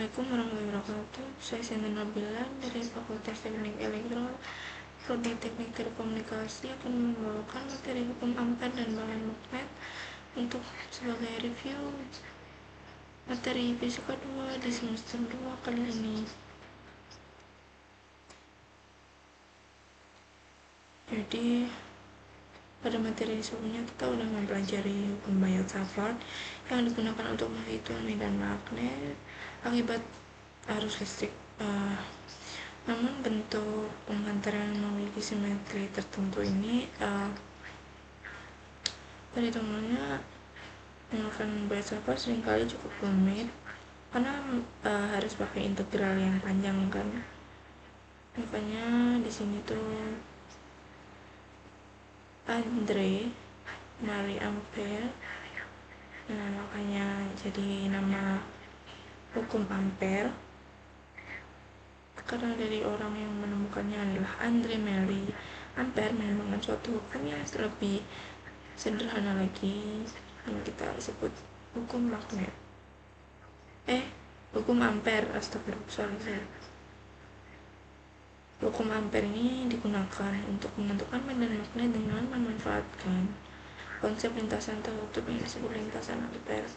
Assalamualaikum warahmatullahi wabarakatuh. Saya Sinta Nabila dari Fakultas Teknik Elektro, Prodi Teknik Telekomunikasi akan membawakan materi hukum ampere dan bahan magnet untuk sebagai review materi fisika 2 di semester 2 kali ini. Jadi pada materi sebelumnya kita sudah mempelajari hukum Biot-Savart yang digunakan untuk menghitung medan magnet akibat arus listrik. Namun bentuk pengantaran yang memiliki simetri tertentu ini perhitungannya menggunakan Biot-Savart seringkali cukup rumit karena harus pakai integral yang panjang kan. Makanya di sini tuh Andre Marie Ampere, makanya jadi nama hukum ampere karena dari orang yang menemukannya adalah Andre Marie Ampere menemukan suatu hukum yang lebih sederhana lagi yang kita sebut hukum magnet. Hukum ampere, astagfirullah. Hukum ampere ini digunakan untuk menentukan medan magnet dengan memanfaatkan konsep lintasan tertutup yang disebut lintasan ampere.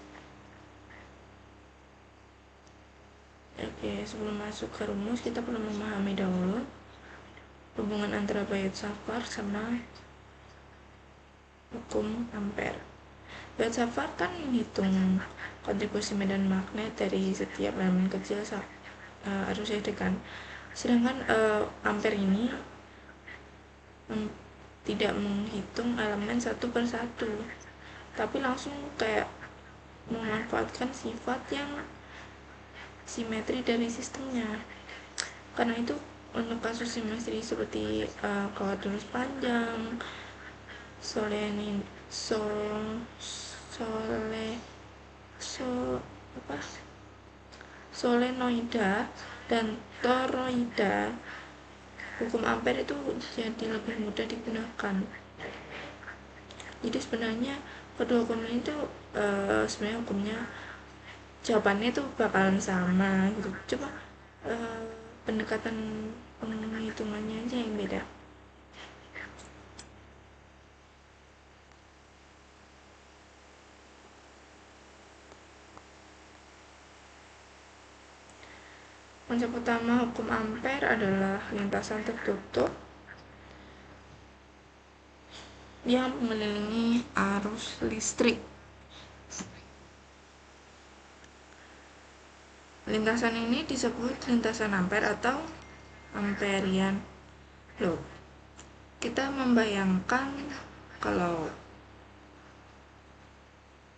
Oke, sebelum masuk ke rumus kita perlu memahami dahulu hubungan antara Biot-Savart sama hukum ampere. Biot-Savart kan menghitung kontribusi medan magnet dari setiap elemen kecil arus listrik kan. Sedangkan ampere ini tidak menghitung elemen satu per satu, tapi langsung kayak memanfaatkan sifat yang simetri dari sistemnya. Karena itu untuk kasus simetri seperti kuadrus panjang, solenoida dan toroida, hukum ampere itu jadi lebih mudah digunakan. Jadi sebenarnya kedua hukum ini tuh sebenarnya hukumnya jawabannya tuh bakalan sama gitu, cuma pendekatan penghitungannya aja yang beda. Konsep utama hukum ampere adalah lintasan tertutup yang mengelilingi arus listrik. Lintasan ini disebut lintasan ampere atau amperian. Kita membayangkan kalau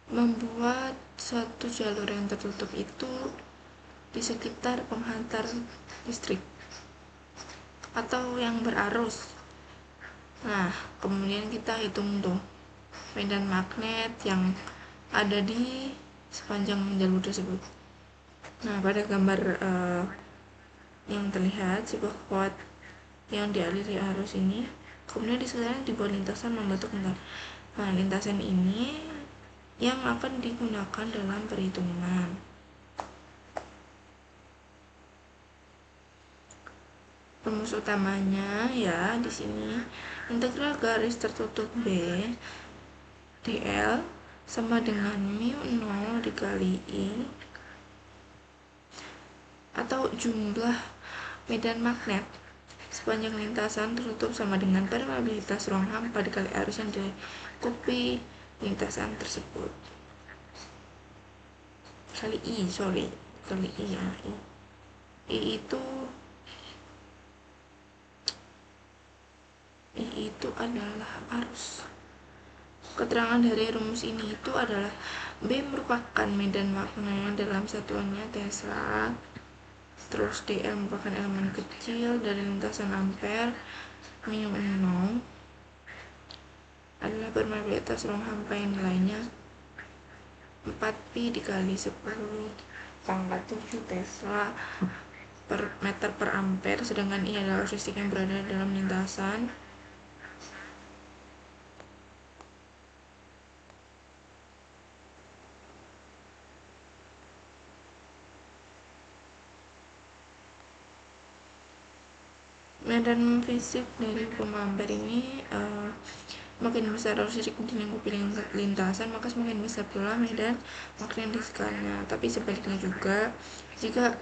membuat suatu jalur yang tertutup itu di sekitar penghantar listrik atau yang berarus. Nah, kemudian kita hitung tuh medan magnet yang ada di sepanjang jalur tersebut. Nah, pada gambar yang terlihat sebuah kuat yang dialiri arus ini, kemudian di sekitarnya dibuat lintasan membentuk lintasan. Nah, lintasan ini yang akan digunakan dalam perhitungan. Rumus utamanya ya di sini integral garis tertutup B dl sama dengan mu 0 dikali I atau jumlah medan magnet sepanjang lintasan tertutup sama dengan permeabilitas ruang hampa dikali arus yang dilingkupi lintasan tersebut kali I ya. I itu adalah arus. Keterangan dari rumus ini itu adalah B merupakan medan magnet dalam satuannya Tesla, terus dl merupakan elemen kecil dari lintasan ampere, mu 0 adalah permeabilitas ruang hampa yang nilainya 4pi dikali 10 pangkat 7 Tesla per meter per ampere, sedangkan I adalah arus listrik yang berada dalam lintasan. Medan fisik dari hukum Ampere ini makin besar arus listrik di lingkup lintasan, maka semakin besar pula medan magnetiskalnya. Tapi sebaliknya juga, jika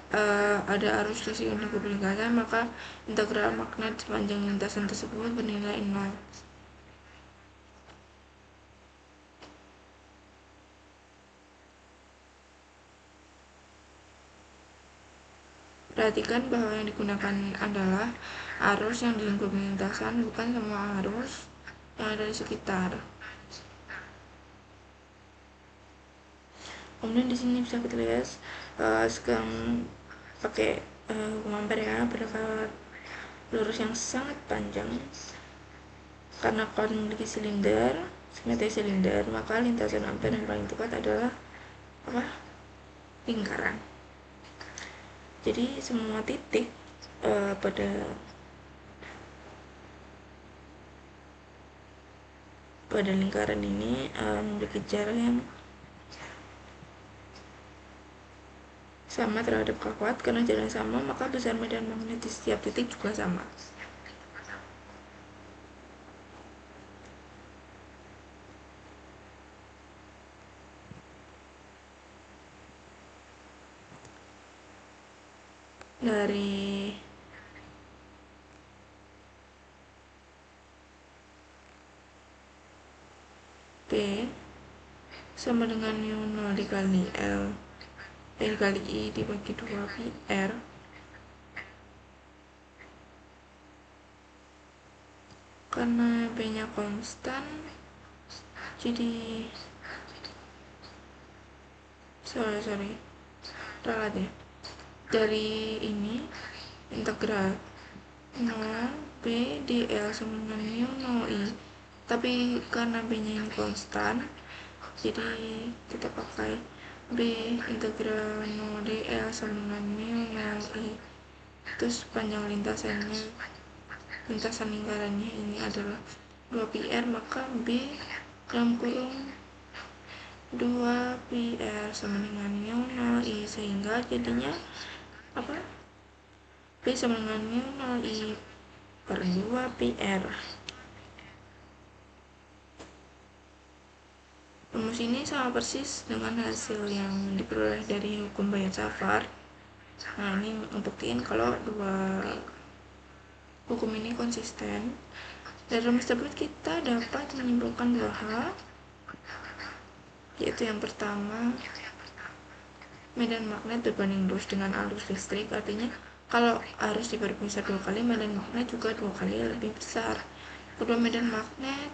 ada arus listrik di lingkup lintasan, maka integral magnet sepanjang lintasan tersebut bernilai 0. Perhatikan bahwa yang digunakan adalah arus yang di lingkup lintasan, bukan semua arus yang ada di sekitar. Kemudian di sini bisa kita lihat sekarang pakai hukum Ampere ya, pada lurus yang sangat panjang. Karena kalau memiliki silinder, simetri silinder, maka lintasan Ampere yang paling tepat adalah apa? Lingkaran. Jadi semua titik pada lingkaran ini memiliki jarak yang sama terhadap kakwat. Karena jarak sama, maka besar medan magnet di setiap titik juga sama. Dari P sama dengan mu 0 dikali L dikali I dibagi 2 pi R, karena B nya konstan, jadi sorry ralat ya. Dari ini integral 0 B dl sama dengan mu 0 I, tapi karena B nya ini konstan, jadi kita pakai B integral 0 dl sama dengan mu 0 I. Terus panjang lintasan lingkarannya ini adalah 2 pi R, maka B dalam kurung 2 pi R sama dengan mu 0 I, sehingga jadinya apa? B sama dengan mu 0 I per 2 pi R. Rumus ini sama persis dengan hasil yang diperoleh dari hukum Bayes-Safar. Nah, ini membuktikan kalau dua hukum ini konsisten. Dari rumus tersebut kita dapat menyimpulkan dua hal, yaitu yang pertama, medan magnet berbanding lurus dengan arus listrik. Artinya kalau arus diperbesar 2 kali, medan magnet juga 2 kali lebih besar. Kedua, medan magnet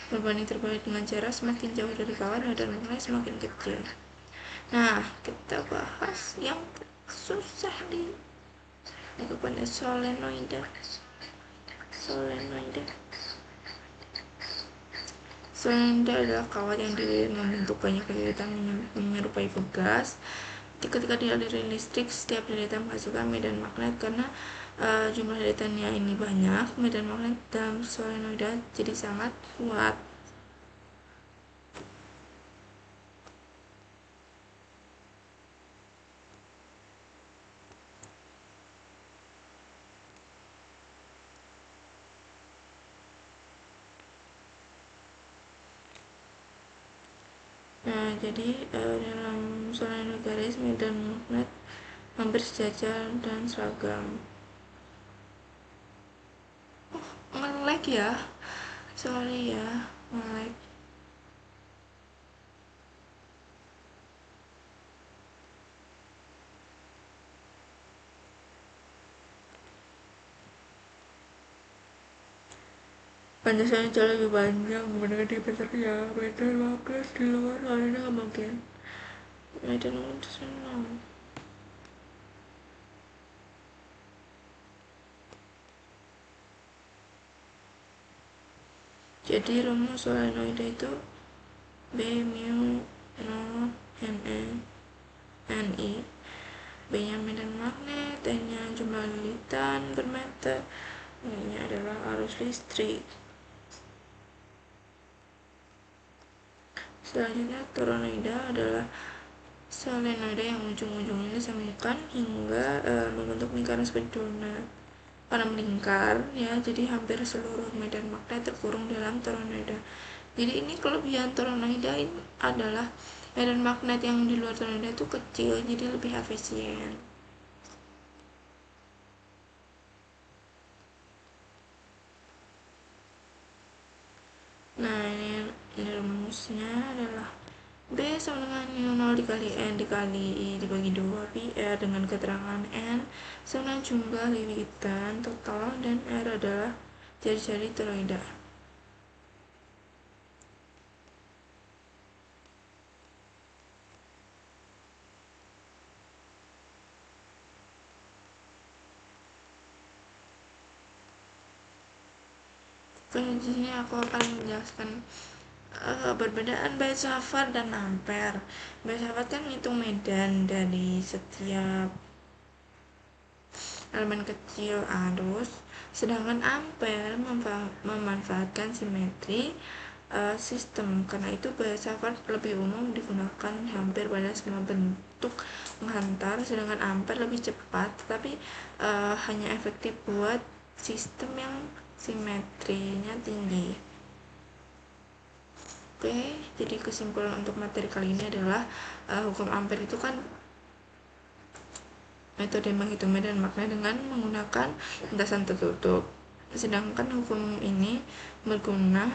berbanding terbalik dengan jarak semakin jauh dari kawan, medan magnet semakin kecil. Nah, kita bahas yang susah di kepada solenoida. Solenoida adalah kawat yang dililit membentuk banyak lilitan menyerupai pegas. Ketika dialiri listrik, setiap lilitan menghasilkan medan magnet. Karena jumlah lilitannya ini banyak, medan magnet dalam solenoida jadi sangat kuat. Nah, jadi dalam solenoid garis medan magnet hampir sejajar dan seragam. Nge-lag ya, sorry ya, nge-lag. Panjangnya jauh lebih panjang dengan diameternya. Medan magnet di luar solenoid bagian medan magnet senang. Jadi rumus solenoida itu B mu 0 Ni. B nya medan magnet, N nya jumlah lilitan per meter, N nya adalah arus listrik. Selanjutnya toronoida adalah solenoida yang ujung-ujungnya disamakan hingga membentuk lingkaran seperti donat. karena melingkar ya, jadi hampir seluruh medan magnet terkurung dalam toroida. Jadi ini kelebihan toroida ini adalah medan magnet yang di luar toroida itu kecil, jadi lebih efisien. Nah, ini rumusnya adalah B sama dengan mu 0 dikali N dikali I dibagi 2 pi R dengan keterangan N sama jumlah lilitan total dan R adalah jari-jari toroida. Oke, di sini aku akan menjelaskan perbedaan Weierstrass dan ampere. Weierstrass kan ngitung medan dari setiap elemen kecil arus, sedangkan ampere memanfaatkan simetri sistem. Karena itu Weierstrass lebih umum digunakan hampir pada semua bentuk menghantar, sedangkan ampere lebih cepat tapi hanya efektif buat sistem yang simetrinya tinggi. Oke, jadi kesimpulan untuk materi kali ini adalah hukum ampere itu kan metode menghitung medan magnet dengan menggunakan lintasan tertutup. Sedangkan hukum ini berguna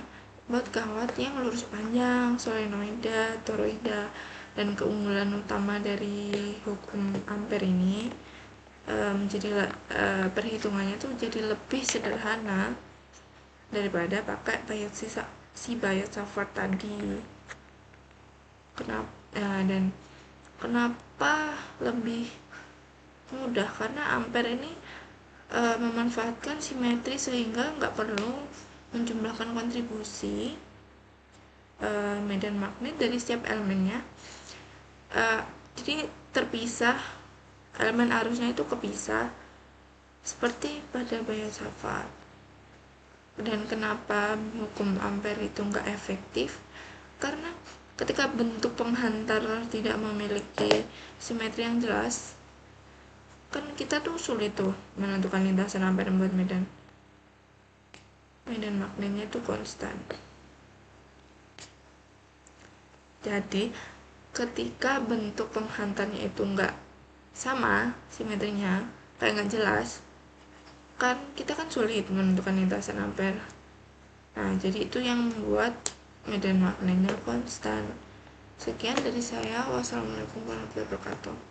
buat kawat yang lurus panjang, solenoida, toroida, dan keunggulan utama dari hukum ampere ini menjadi perhitungannya tuh jadi lebih sederhana daripada pakai Weierstrass tadi. Dan kenapa lebih mudah? Karena ampere ini memanfaatkan simetri sehingga nggak perlu menjumlahkan kontribusi medan magnet dari setiap elemennya. Jadi terpisah, elemen arusnya itu kepisah seperti pada Weierstrass. Dan kenapa hukum ampere itu nggak efektif? Karena ketika bentuk penghantar tidak memiliki simetri yang jelas, kan kita tuh sulit tuh menentukan lintasan ampere buat medan magnetnya itu konstan. Jadi ketika bentuk penghantarnya itu nggak sama simetrinya, kayak nggak jelas, kan kita kan sulit menentukan lintasan ampere. Nah, jadi itu yang membuat medan magnetnya konstan. Sekian dari saya. Wassalamualaikum warahmatullahi wabarakatuh.